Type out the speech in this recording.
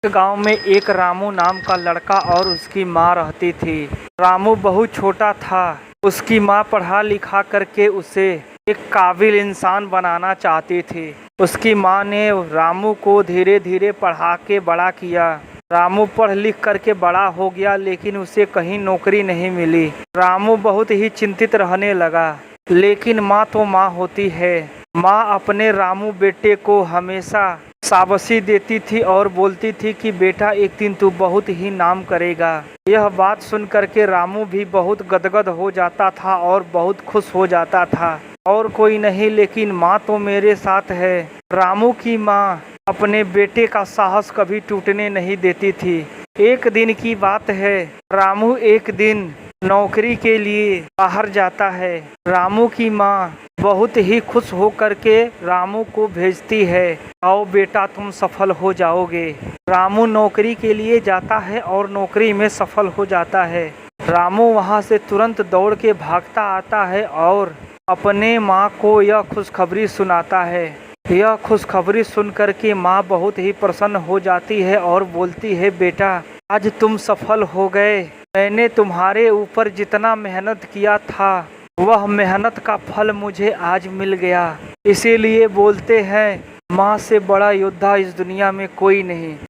गांव में एक रामू नाम का लड़का और उसकी माँ रहती थी। रामू बहुत छोटा था। उसकी माँ पढ़ा लिखा करके उसे एक काबिल इंसान बनाना चाहती थी। उसकी माँ ने रामू को धीरे धीरे पढ़ा के बड़ा किया। रामू पढ़ लिख करके बड़ा हो गया, लेकिन उसे कहीं नौकरी नहीं मिली। रामू बहुत ही चिंतित रहने लगा। लेकिन माँ तो माँ होती है। माँ अपने रामू बेटे को हमेशा शाबाशी देती थी और बोलती थी कि बेटा एक दिन तू बहुत ही नाम करेगा। यह बात सुन करके रामू भी बहुत गदगद हो जाता था और बहुत खुश हो जाता था। और कोई नहीं, लेकिन माँ तो मेरे साथ है। रामू की माँ अपने बेटे का साहस कभी टूटने नहीं देती थी। एक दिन की बात है, रामू एक दिन नौकरी के लिए बाहर जाता है। रामू की माँ बहुत ही खुश हो करके रामू को भेजती है, आओ बेटा तुम सफल हो जाओगे। रामू नौकरी के लिए जाता है और नौकरी में सफल हो जाता है। रामू वहां से तुरंत दौड़ के भागता आता है और अपने माँ को यह खुशखबरी सुनाता है। यह खुशखबरी सुन करके माँ बहुत ही प्रसन्न हो जाती है और बोलती है, बेटा आज तुम सफल हो गए। मैंने तुम्हारे ऊपर जितना मेहनत किया था वह मेहनत का फल मुझे आज मिल गया। इसीलिए बोलते हैं माँ से बड़ा योद्धा इस दुनिया में कोई नहीं।